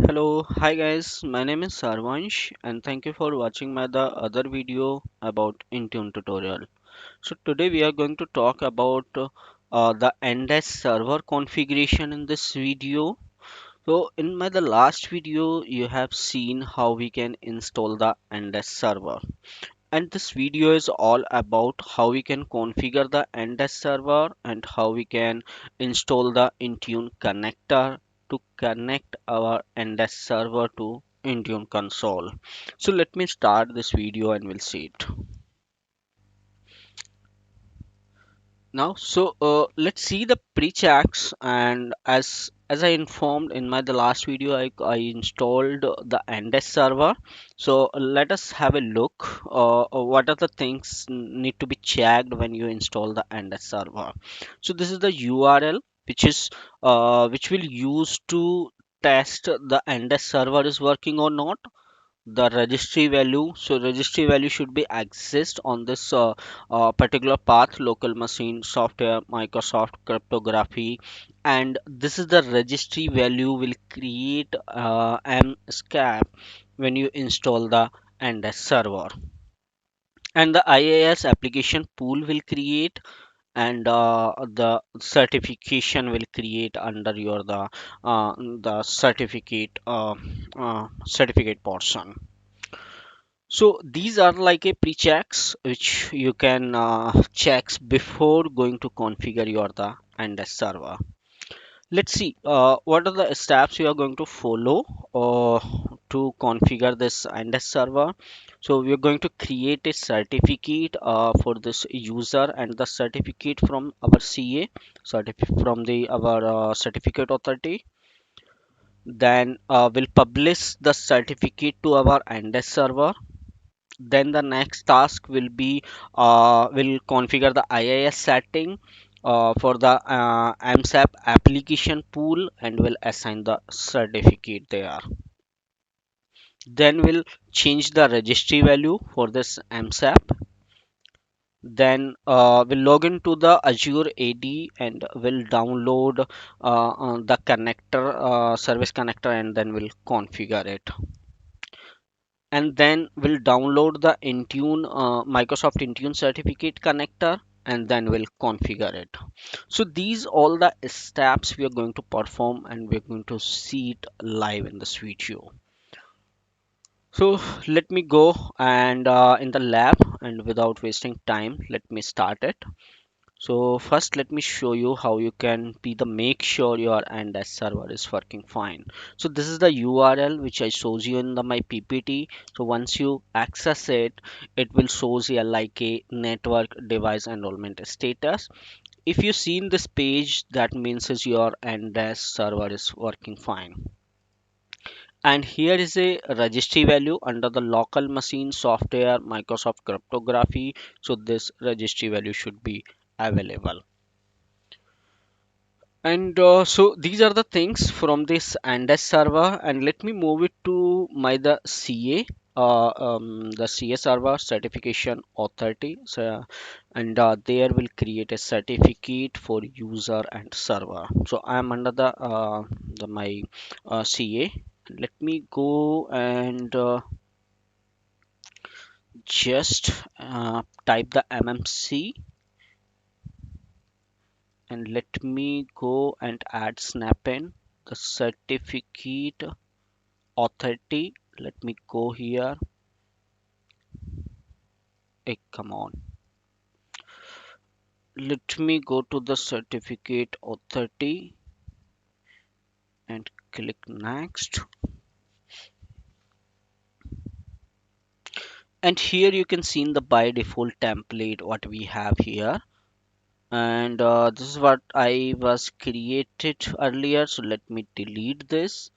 Hello, hi guys, my name is Sarvansh and thank you for watching my the other video about Intune tutorial. So today we are going to talk about the NDES server configuration in this video. So in my the last video you have seen how we can install the NDES server. And this video is all about how we can configure the NDES server and how we can install the Intune connector to connect our NDES server to Intune console. So let me start this video and we'll see it. Now, let's see the pre-checks, and as I informed in my the last video, I installed the NDES server. So let us have a look. What are the things need to be checked when you install the NDES server? So this is the URL which will use to test the NDES server is working or not. The registry value, so registry value should be exist on this particular path, local machine software Microsoft cryptography, and this is the registry value will create SCEP when you install the NDES server, and the IAS application pool will create, and the certification will create under your the certificate portion. So these are like a pre-checks which you can checks before going to configure your the NDES server. Let's see what are the steps you are going to follow to configure this NDES server. So we are going to create a certificate for this user, and the certificate from our CA, from the our certificate authority. Then we'll publish the certificate to our NDES server. Then the next task will be will configure the IIS setting for the MSAP application pool, and will assign the certificate there. Then we'll change the registry value for this MSAP. Then we'll log into the Azure AD and we'll download the connector, service connector, and then we'll configure it. And then we'll download the Intune Microsoft Intune certificate connector, and then we'll configure it. So these all the steps we are going to perform, and we're going to see it live in this video. So let me go and in the lab, and without wasting time, let me start it. So first let me show you how you can be the make sure your NDES server is working fine. So this is the URL which I shows you in my PPT. So once you access it, it will shows you like a network device enrollment status. If you see in this page, that means is your NDES server is working fine. And here is a registry value under the local machine software Microsoft cryptography. So this registry value should be available. And so these are the things from this NDES server, and let me move it to my the CA, the CA server certification authority. So, and there will create a certificate for user and server. So I am under the my CA. Let me go and just type the MMC, and let me go and add snap in the certificate authority. Let me go here. Hey, come on. Let me go to the certificate authority and click next. And here you can see in the by default template what we have here. And this is what I was created earlier. So let me delete this.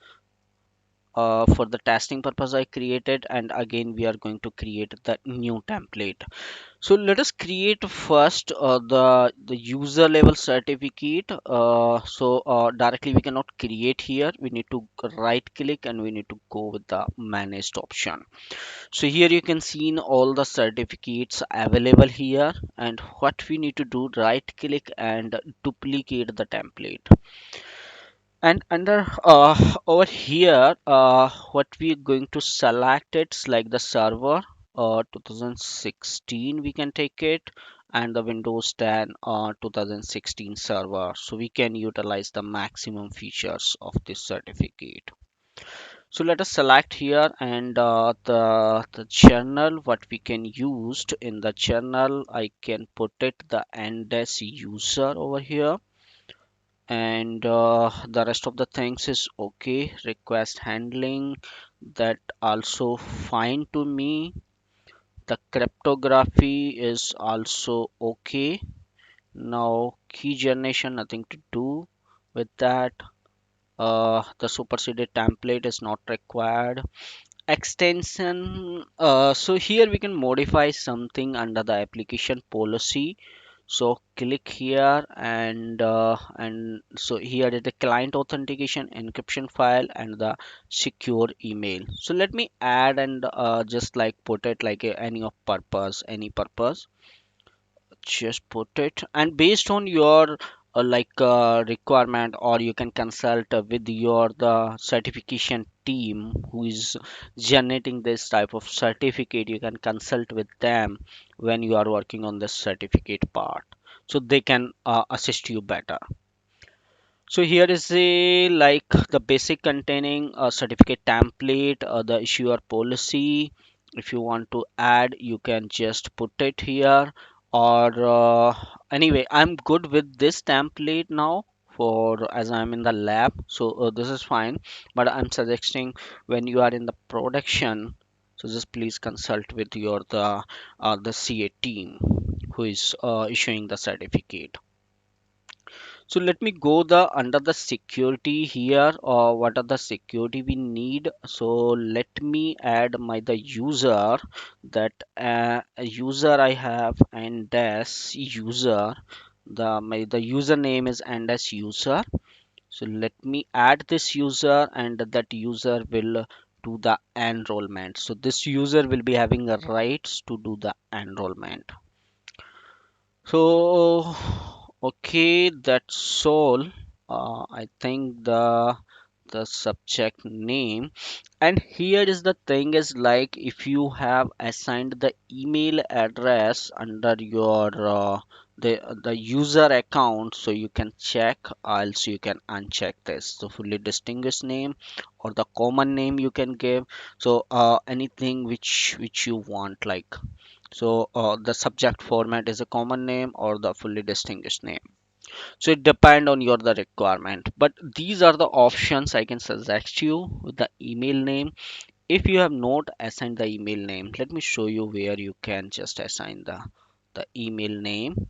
For the testing purpose I created, and again we are going to create the new template. So let us create first the user level certificate. Directly we cannot create here. We need to right click and we need to go with the managed option. So here you can see in all the certificates available here, and what we need to do, right click and duplicate the template. And under over here, what we're going to select, it's like the server 2016 we can take it, and the Windows 10 2016 server, so we can utilize the maximum features of this certificate. So let us select here, and the journal what we can use in the journal, I can put it the NDES user over here, and the rest of the things is okay. Request handling, that also fine to me. The cryptography is also okay. Now key generation, nothing to do with that. The superseded template is not required. Extension, so here we can modify something under the application policy. So click here, and so here is the client authentication encryption file and the secure email. So let me add and just like put it like any of purpose, any purpose, just put it, and based on your requirement, or you can consult with your the certification team who is generating this type of certificate. You can consult with them when you are working on the certificate part, so they can assist you better. So here is a like the basic containing a certificate template, the issuer policy. If you want to add, you can just put it here. Or anyway, I'm good with this template now for as I'm in the lab. So this is fine. But I'm suggesting when you are in the production, so just please consult with your the CA team who is issuing the certificate. So let me go the under the security here, or what are the security we need. So let me add my the user, that user I have, and as user, the username is and as user. So let me add this user, and that user will do the enrollment. So this user will be having the rights to do the enrollment. So, okay, that's all. I think the subject name, and here is the thing is like if you have assigned the email address under your the user account, so you can check, also you can uncheck this. So fully distinguished name or the common name you can give. So anything which you want, like, so the subject format is a common name or the fully distinguished name. So it depend on your the requirement. But these are the options I can suggest you with the email name. If you have not assigned the email name, let me show you where you can just assign the email name.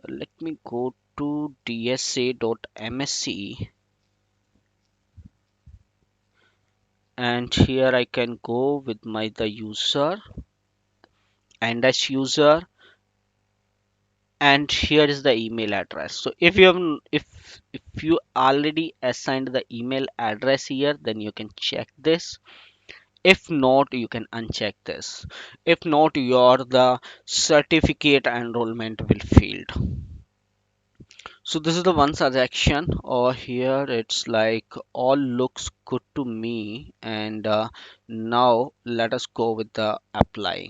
Let me go to dsa.msc, and here I can go with my the user and as user, and here is the email address. So if you have if you already assigned the email address here, then you can check this. If not, you can uncheck this. If not, your the certificate enrollment will failed. So this is the one suggestion, or here it's like all looks good to me. And now let us go with the apply.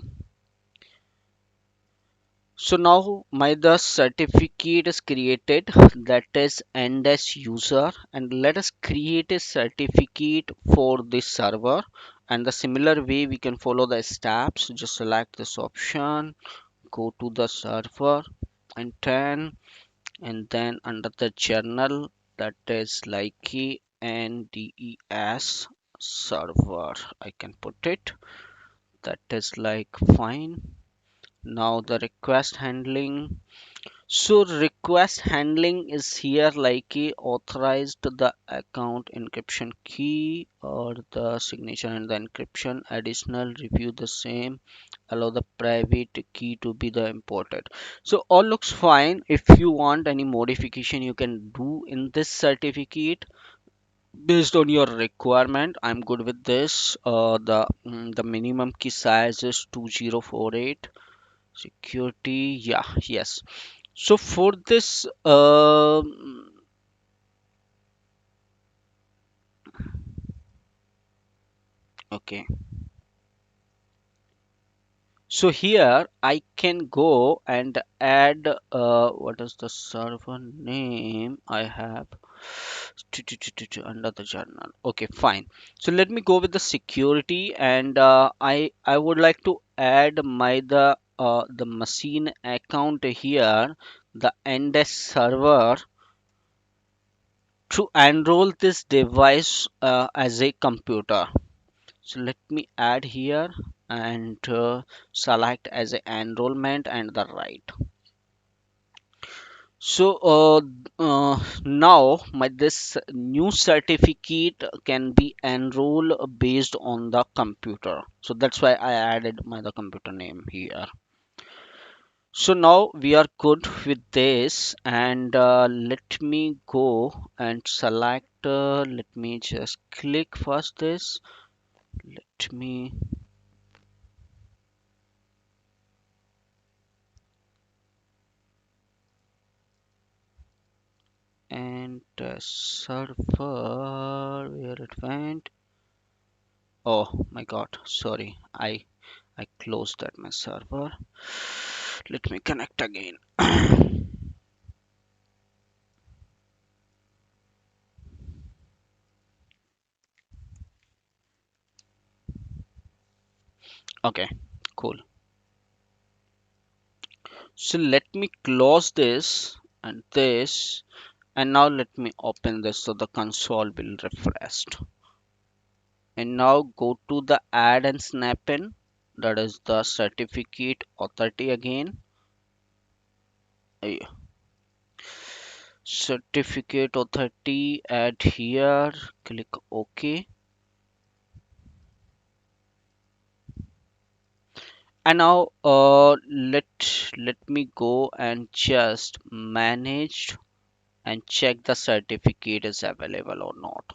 So now my the certificate is created, that is end as user, and let us create a certificate for this server. And the similar way we can follow the steps. Just select this option, go to the server and 10, and then under the journal, that is like NDES server, I can put it. That is like fine. Now the request handling. So request handling is here like a authorized the account encryption key or the signature and the encryption. Additional review the same. Allow the private key to be the imported. So all looks fine. If you want any modification, you can do in this certificate based on your requirement. I'm good with this. The minimum key size is 2048. Security, yeah, yes. So for this Okay. So here I can go and add what is the server name I have under the journal. Okay, fine. So let me go with the security, and I would like to add the machine account here, the NDES server, to enroll this device as a computer. So let me add here and select as a enrollment and the right. So now my this new certificate can be enrolled based on the computer. So that's why I added my the computer name here. So now we are good with this, and let me go and select. Let me just click first this. Let me and server where it went. Oh my god, sorry, I closed that my server. Let me connect again. Okay, cool. So let me close this and this, and now let me open this so the console will refresh. And now go to the add and snap in, that is the certificate authority again. Uh, Certificate authority, add here, click OK. And now let me go and just manage and check the certificate is available or not.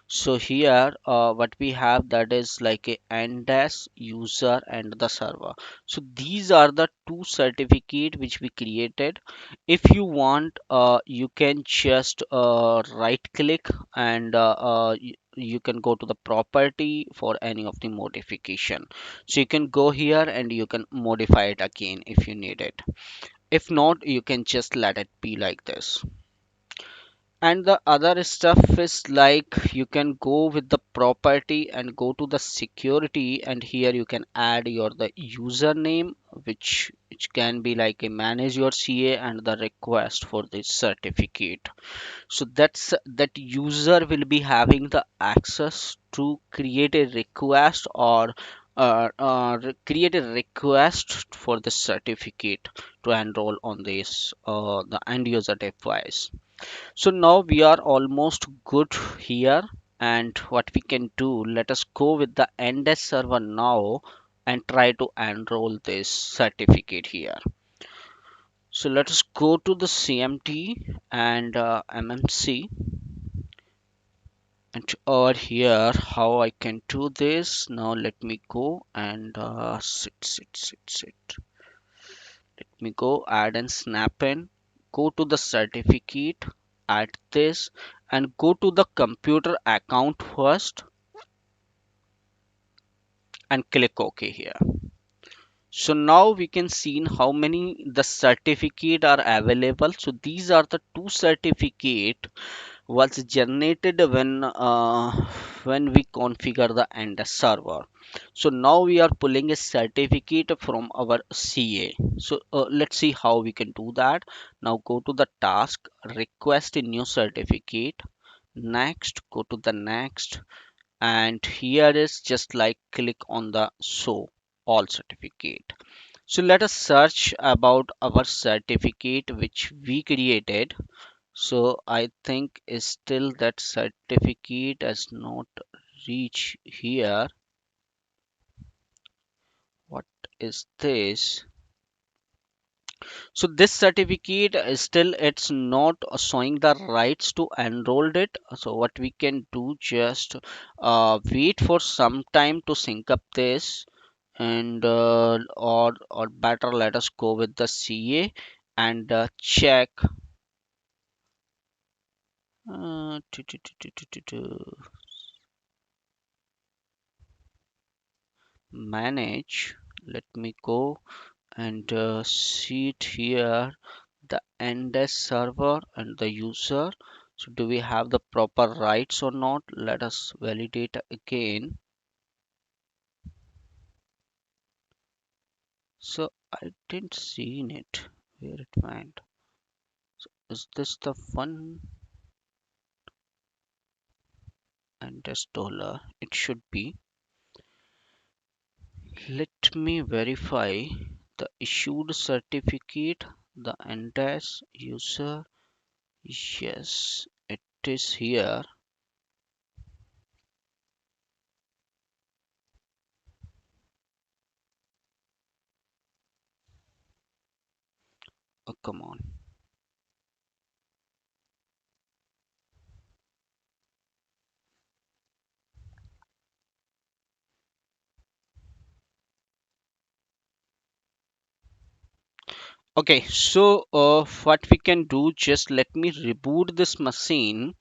So here what we have, that is like a NDES user and the server. So these are the two certificate which we created. If you want, you can just right click and you can go to the property for any of the modification. So you can go here and you can modify it again if you need it. If not, you can just let it be like this. And the other stuff is like you can go with the property and go to the security, and here you can add your the username, which can be like a manage your CA and the request for this certificate. So that user will be having the access to create a request or create a request for the certificate to enroll on this the end user device. So now we are almost good here, and what we can do, let us go with the NDES server now and try to enroll this certificate here. So let us go to the CMT and MMC, and over here how I can do this. Now let me go and sit. Let me go add and snap in, go to the certificate, add this, and go to the computer account first and click OK here. So now we can see how many the certificate are available. So these are the two certificate was generated when we configure the end server. So now we are pulling a certificate from our CA. So let's see how we can do that. Now go to the task, request a new certificate, next, go to the next, and here is just like click on the show all certificate. So let us search about our certificate which we created. So I think is still that certificate has not reached here. What is this? So this certificate is still it's not showing the rights to enroll it. So what we can do, just wait for some time to sync up this, and or better let us go with the CA and check. Tu- tu- tu- tu- tu- tu- tu. manage. Let me go and see it here, the NDES server and the user. So do we have the proper rights or not? Let us validate again. So I didn't see it where it went. Is this the one NDES dollar? It should be. Let me verify the issued certificate, the NDES user. Yes, it is here. Oh, come on. Okay, so what we can do, just let me reboot this machine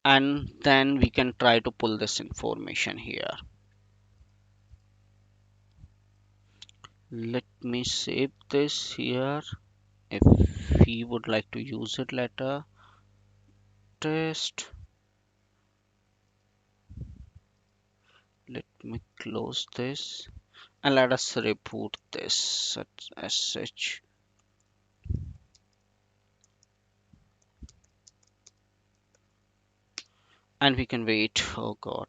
and then we can try to pull this information here. Let me save this here. If we would like to use it later, test. Let me close this and let us reboot this as such. And we can wait. Oh god.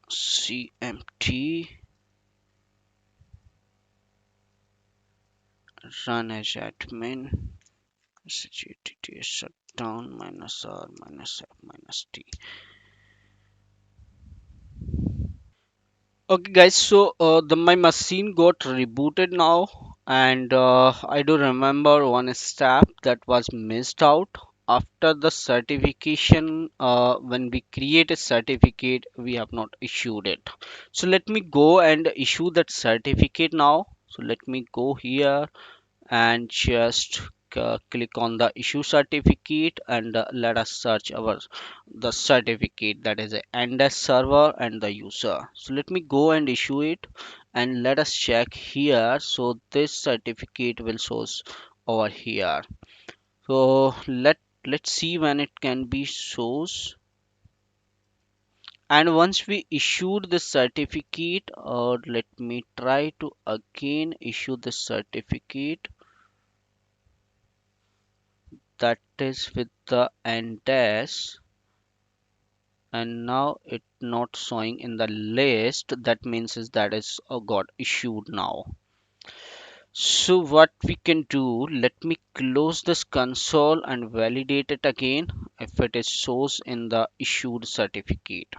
CMT run as admin. SGTT shutdown minus R minus F minus T. Okay, guys. So the my machine got rebooted now, and I do remember one step that was missed out. After the certification, when we create a certificate, we have not issued it. So let me go and issue that certificate now. So let me go here and just click on the issue certificate and let us search our the certificate, that is a NDES server and the user. So let me go and issue it and let us check here. So this certificate will shows over here. So let's see when it can be shows. And once we issued the certificate, or let me try to again issue the certificate, that is with the NDES, and now it not showing in the list. That means is that is got issued now. So what we can do, let me close this console and validate it again if it is shows in the issued certificate.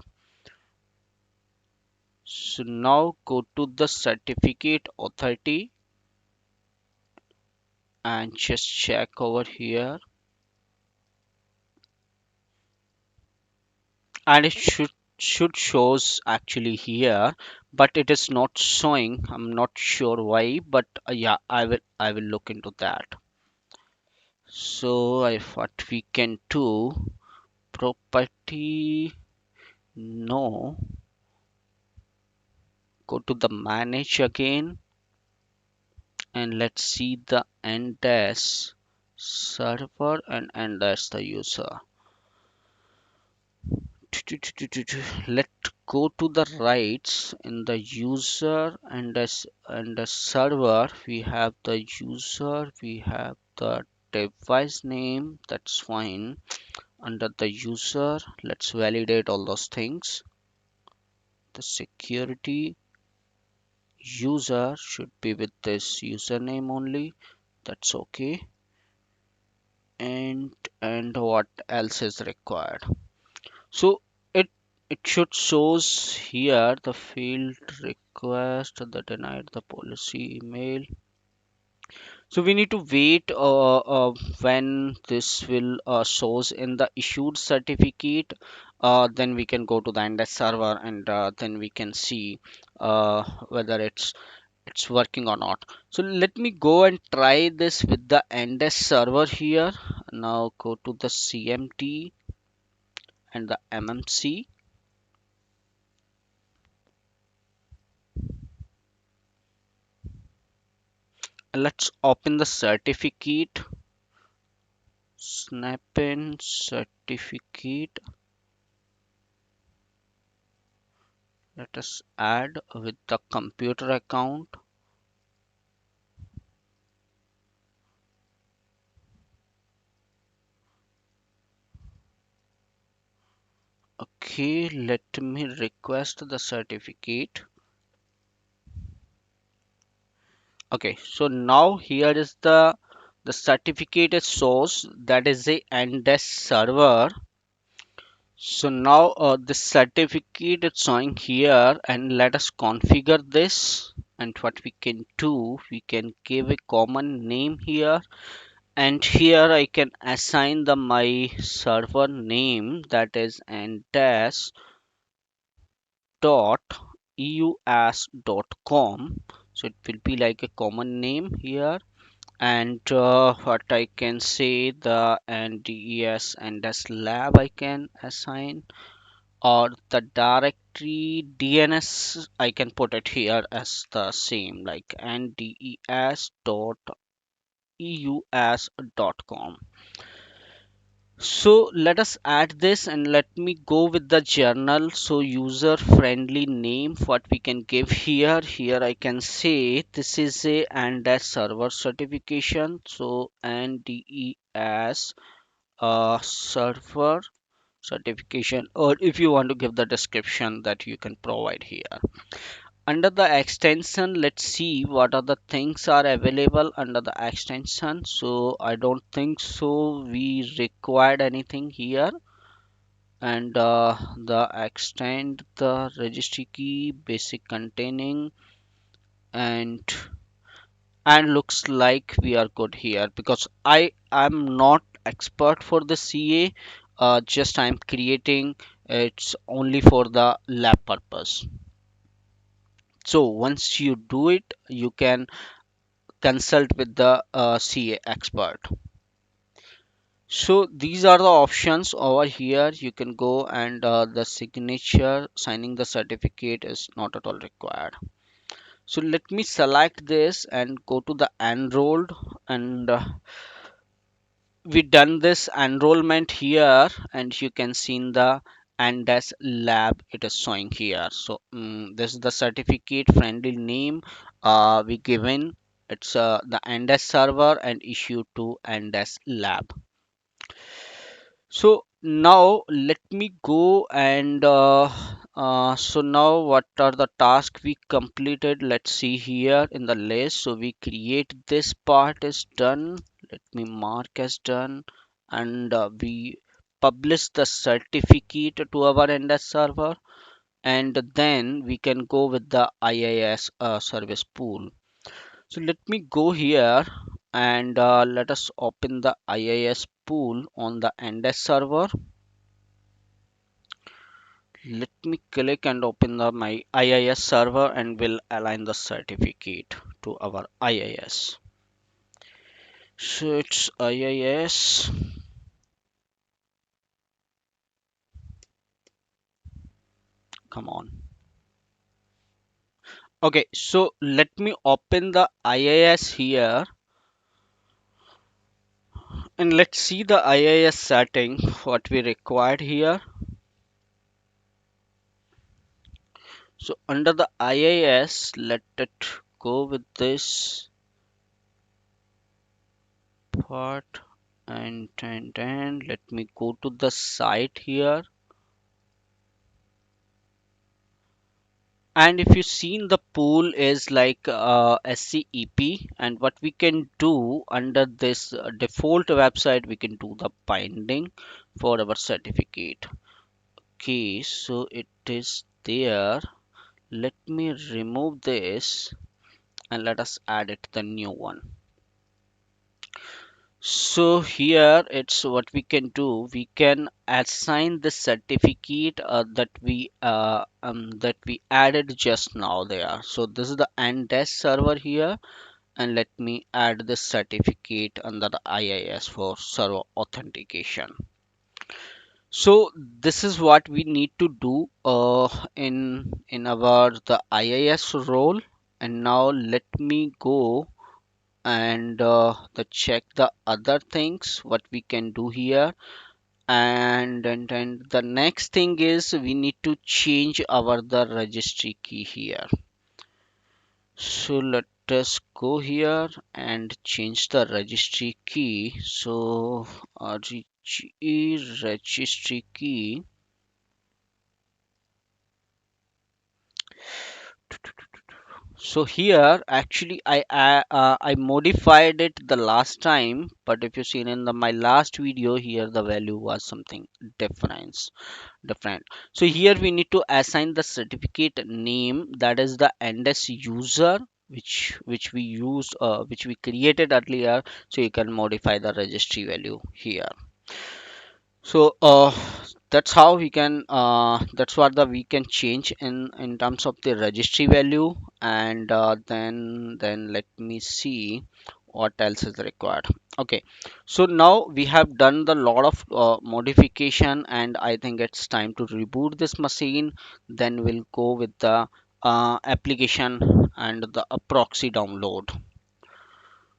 So now go to the certificate authority and just check over here, and it should shows actually here, but it is not showing. I'm not sure why, but yeah, I will look into that. So if what we can do, property, no, go to the manage again and let's see the NDES server and NDES the user. Let's go to the rights in the user and the server. We have the user, we have the device name, that's fine. Under the user, let's validate all those things. The security user should be with this username only, that's okay. And what else is required? So it should shows here the field request, the denied the policy email. So we need to wait when this will shows in the issued certificate. Then we can go to the NDES server and then we can see whether it's working or not. So let me go and try this with the NDES server here. Now go to the CMT and the MMC. Let's open the certificate. Snap in certificate. Let us add with the computer account. Okay, let me request the certificate. Okay, so now here is the certificate it shows that is a NDES server. So now this certificate is showing here, and let us configure this. And what we can do, we can give a common name here, and here I can assign the my server name, that is ndes dot eus.com. So it will be like a common name here, and what I can say, the NDES and NDES lab I can assign, or the directory DNS I can put it here as the same, like ndes dot eus.com. So let us add this, and let me go with the journal. So user friendly name, what we can give here I can say this is a NDES server certification. So NDES server certification, or if you want to give the description that you can provide here. Under the extension, let's see what are the things are available under the extension. So I don't think so we required anything here. And the extend the registry key basic containing, and looks like we are good here, because I am not expert for the CA. Just I'm creating, it's only for the lab purpose. So once you do it, you can consult with the CA expert. So these are the options over here. You can go, and the signature signing the certificate is not at all required. So let me select this and go to the enrolled, and we done this enrollment here, and you can see in the NDES lab it is showing here. So this is the certificate friendly name we given. It's the NDES server and issued to NDES lab. So now let me go, and so now what are the tasks we completed? Let's see here in the list. So we create this part is done. Let me mark as done, and we publish the certificate to our NDES server, and then we can go with the IIS service pool. So let me go here, and let us open the IIS pool on the NDES server. Let me click and open my IIS server, and will align the certificate to our IIS. So it's IIS. Come on. Okay, so let me open the IIS here, and let's see the IIS setting what we required here. So under the IIS, let it go with this part, and let me go to the site here. And if you seen, the pool is like SCEP, and what we can do under this default website, we can do the binding for our certificate. Okay, so it is there. Let me remove this, and let us add it the new one. So here it's what we can do. We can assign the certificate that we added just now there. So this is the NDES server here, and let me add this certificate under the IIS for server authentication. So this is what we need to do in our the IIS role. And now let me go and check the other things what we can do here. And the next thing is we need to change our the registry key here. So let us go here and change the registry key. So registry key. So here actually I modified it the last time, but if you seen in my last video here, the value was something different. So here we need to assign the certificate name, that is the NDES user, which we created earlier. So you can modify the registry value here. So that's how we can that's what the we can change in terms of the registry value. And then let me see what else is required. Okay, so now we have done the lot of modification, and I think it's time to reboot this machine. Then we'll go with the application and the proxy download.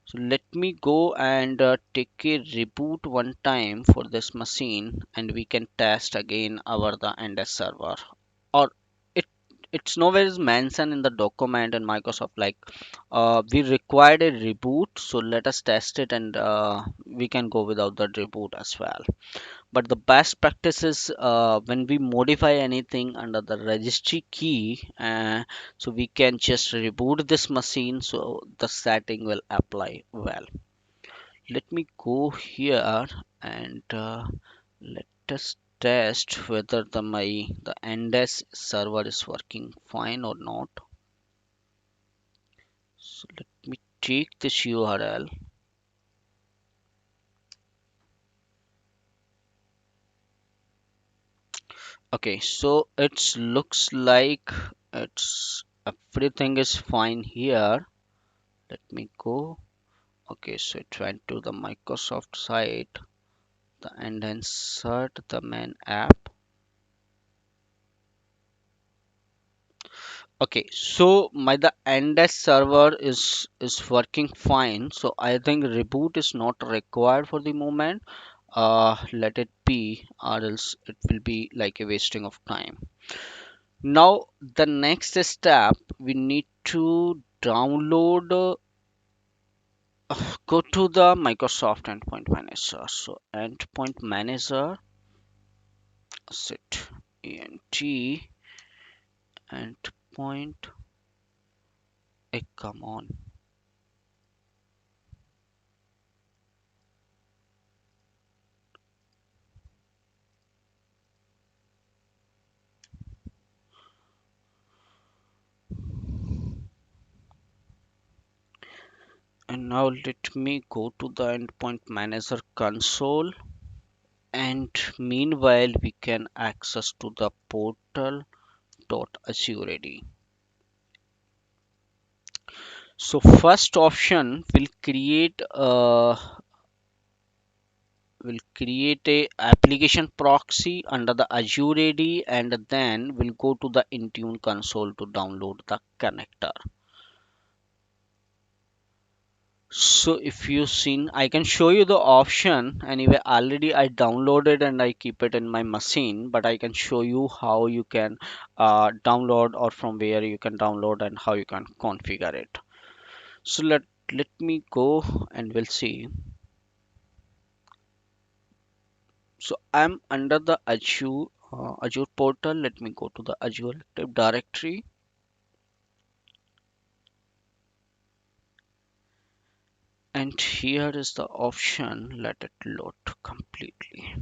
So let me go and take a reboot one time for this machine, and we can test again our the NDES server. Or it it's nowhere is mentioned in the document in Microsoft like we required a reboot. So let us test it, and we can go without the reboot as well. But the best practice is when we modify anything under the registry key, so we can just reboot this machine so the setting will apply well. Let me go here and let us test whether the NDES server is working fine or not. So let me take this URL. Okay, so it looks like it's everything is fine here. Let me go. Okay, so it went to the Microsoft site, and insert the main app. Okay, so the NDES server is working fine. So I think reboot is not required for the moment. Let it be, or else it will be like a wasting of time. Now the next step, we need to download. Go to the Microsoft Endpoint Manager. So Endpoint Manager, set ent endpoint. Come on. And now let me go to the Endpoint Manager console, and meanwhile we can access to the portal.azure. So first option will create a application proxy under the Azure AD, and then we'll go to the Intune console to download the connector. So if you seen, I can show you the option. Anyway, already I downloaded and I keep it in my machine, but I can show you how you can download, or from where you can download, and how you can configure it. So let me go and we'll see. So I'm under the Azure portal. Let me go to the Azure Active Directory, and here is the option. Let it load completely.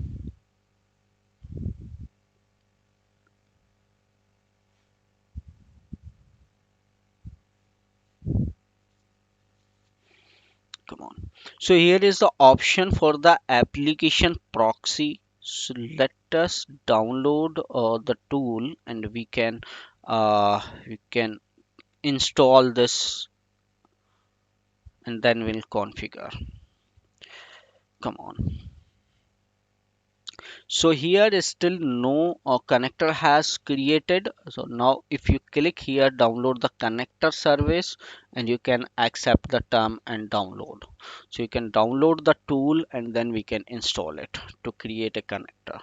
come on. So here is the option for the application proxy. So let us download the tool, and we can install this, and then we'll configure. Come on. So here is still no connector has created. So now if you click here, download the connector service, and you can accept the term and download. So you can download the tool, and then we can install it to create a connector.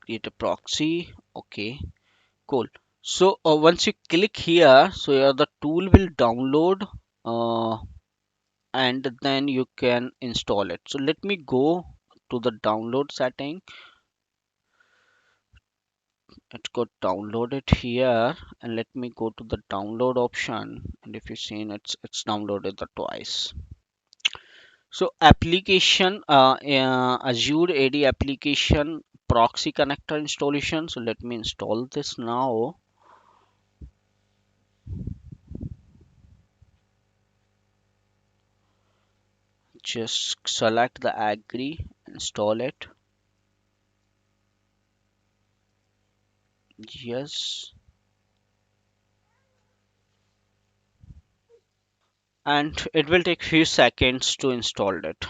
Create a proxy. Okay, cool. So once you click here, so here the tool will download, uh, and then you can install it. So let me go to the download setting. Let's go download it here, and let me go to the download option, and if you seen, it's downloaded the twice. So application Azure AD application proxy connector installation. So let me install this now. Just select the agree, install it. Yes, and it will take few seconds to install it.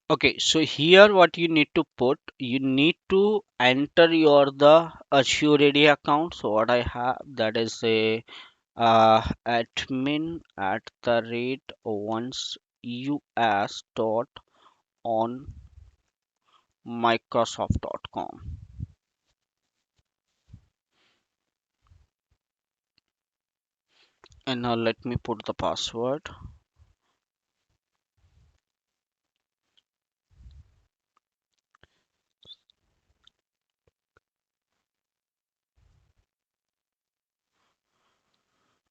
Okay, so here what you need to put, you need to enter your the Azure AD account. So what I have, that is a admin at the rate once us dot on microsoft.com. And now let me put the password,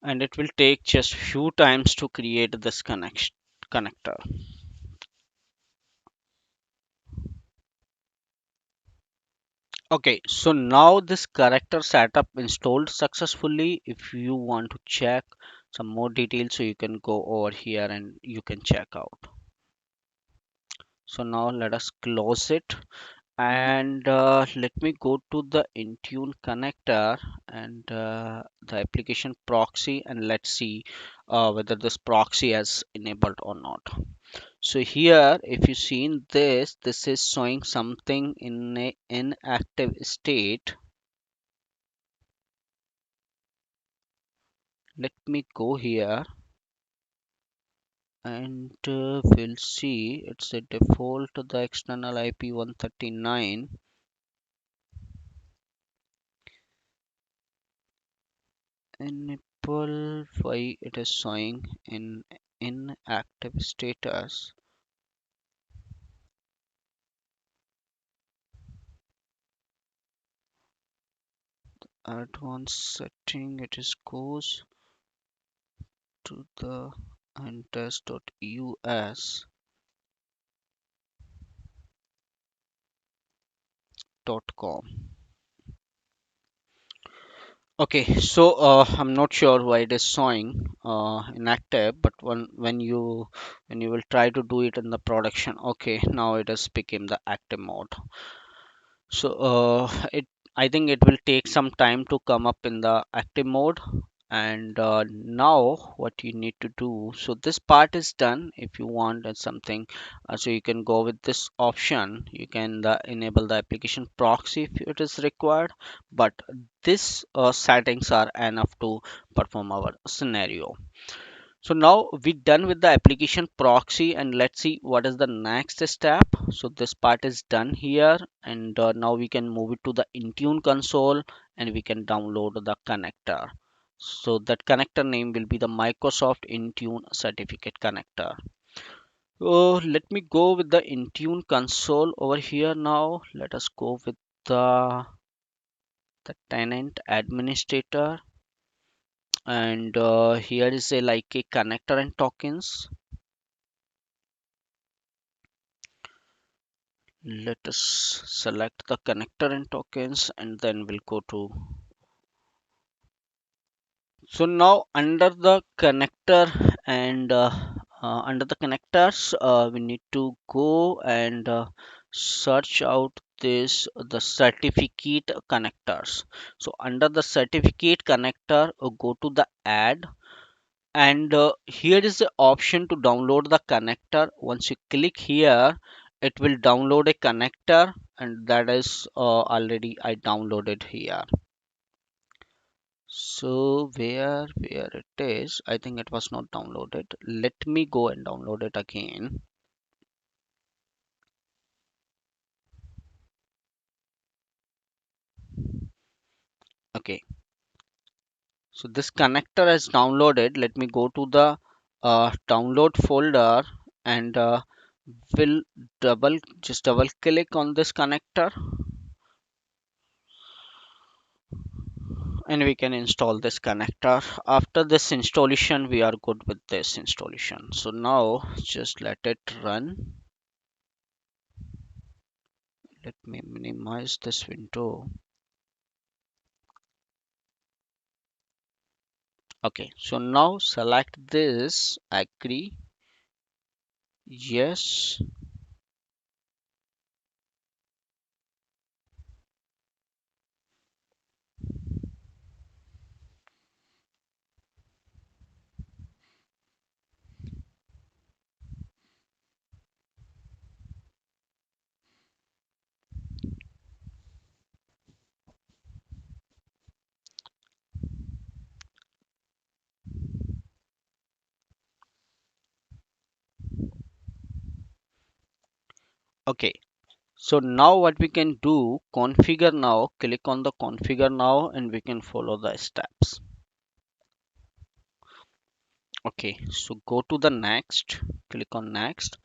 and it will take just few times to create this connector. Okay, so now this character setup installed successfully. If you want to check some more details, so you can go over here and you can check out. So now let us close it, and let me go to the Intune connector and the application proxy, and let's see whether this proxy has enabled or not. So here, if you seen this, this is showing something in a inactive state. Let me go here, and we'll see it's a default to the external IP 139. Enable, why it is showing in inactive status. Advanced setting, it is goes to the us .com. Okay, so I'm not sure why it is showing inactive, but when you will try to do it in the production, okay, now it has become the active mode. So it I think it will take some time to come up in the active mode. And now what you need to do, so this part is done. If you want something, so you can go with this option. You can enable the application proxy if it is required, but this settings are enough to perform our scenario. So now we done with the application proxy, and let's see what is the next step. So this part is done here, and now we can move it to the Intune console, and we can download the connector. So that connector name will be the Microsoft Intune certificate connector. So let me go with the Intune console over here. Now let us go with the tenant administrator, and here is a like a connector and tokens. Let us select the connector and tokens, and then we'll go to So now under the connector and under the connectors, we need to go and search out this the certificate connectors. So under the certificate connector, go to the add, and here is the option to download the connector. Once you click here, it will download a connector, and that is already I downloaded here. So where it is, I think it was not downloaded. Let me go and download it again. Okay, so this connector is downloaded. Let me go to the download folder, and will double click on this connector, and we can install this connector. After this installation, we are good with this installation. So now just let it run. Let me minimize this window. Okay, so now select this, agree, yes. Okay, so now what we can do, configure now, click on the configure now, and we can follow the steps. Okay, so go to the next, click on next,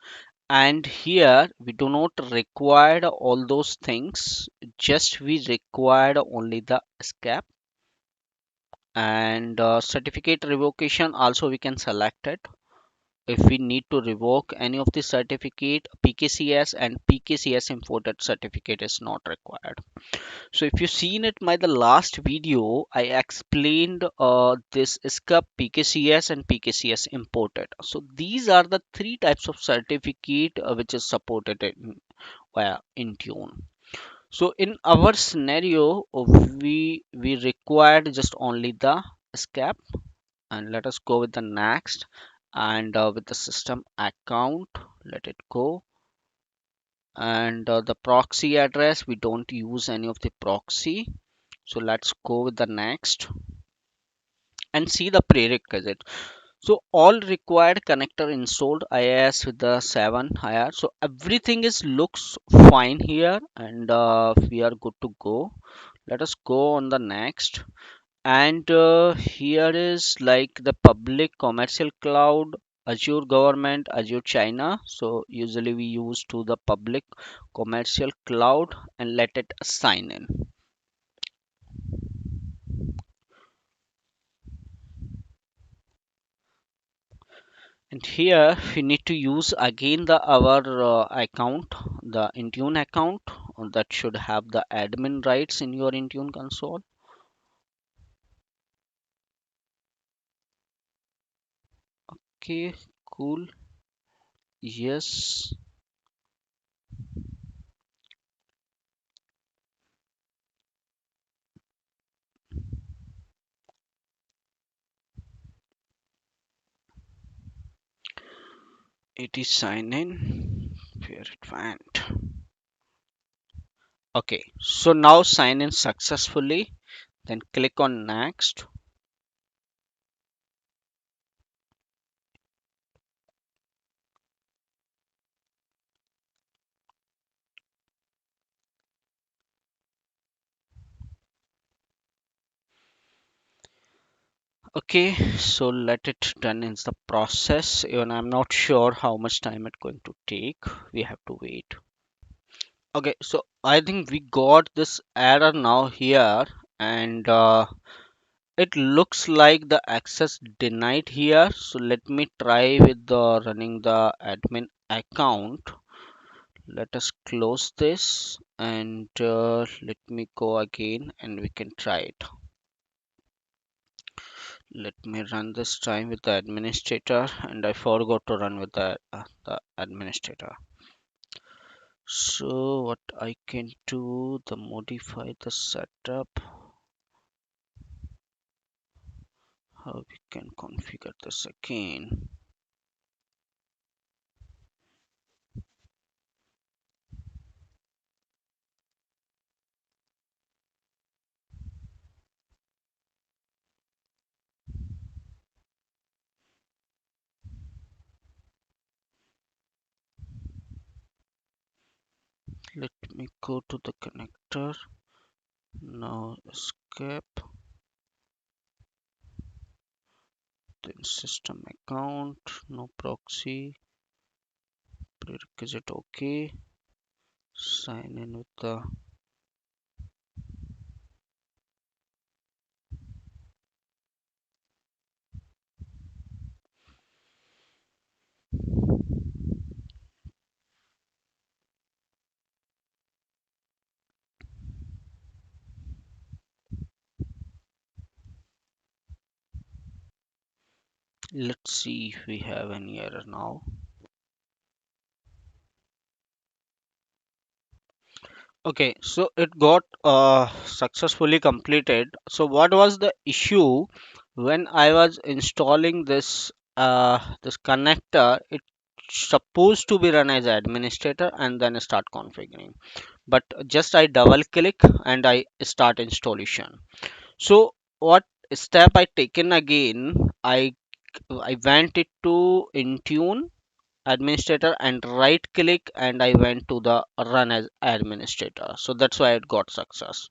and here we do not require all those things, just we required only the SCEP, and certificate revocation also we can select it. If we need to revoke any of the certificate, PKCS and PKCS imported certificate is not required. So if you seen it my the last video, I explained this SCEP, PKCS and PKCS imported. So these are the three types of certificate which is supported in via Intune. So in our scenario, we required just only the SCEP, and let us go with the next, and with the system account, let it go, and the proxy address, we don't use any of the proxy, so let's go with the next and see the prerequisite. So all required connector installed, IIS with the 7 higher, so everything is looks fine here, and we are good to go. Let us go on the next, and here is like the public commercial cloud, Azure government, Azure China. So usually we use to the public commercial cloud, and let it sign in. And here we need to use again the our account, the Intune account, that should have the admin rights in your Intune console. Okay, cool. Yes, it is sign in. Where it went? Okay, so now sign in successfully. Then click on next. Okay, so let it done in the process. Even I'm not sure how much time it's going to take. We have to wait. Okay, so I think we got this error now here, and it looks like the access denied here. So let me try with the running the admin account. Let us close this, and let me go again, and we can try it. Let me run this time with the administrator, and I forgot to run with the administrator. So what I can do, the modify the setup, how we can configure this again. Let me go to the connector. Now escape, then system account, no proxy, prerequisite okay. Sign in with the, let's see if we have any error now. Okay, so it got successfully completed. So what was the issue when I was installing this connector? It's supposed to be run as administrator and then start configuring. But just I double click and I start installation. So what step I taken again? I went it to Intune administrator and right click and I went to the run as administrator, so that's why it got success.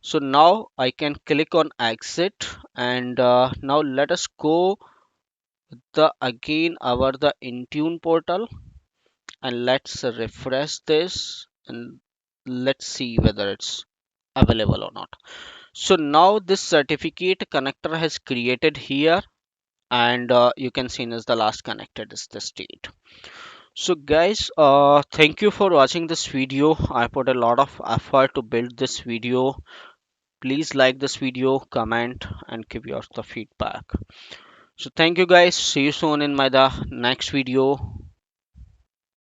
So now I can click on exit, and now let us go the again our the Intune portal, and let's refresh this and let's see whether it's available or not. So now this certificate connector has created here, and you can see as the last connected is the state. So guys, thank you for watching this video. I put a lot of effort to build this video. Please like this video, comment, and give your the feedback. So thank you guys. See you soon in my the next video.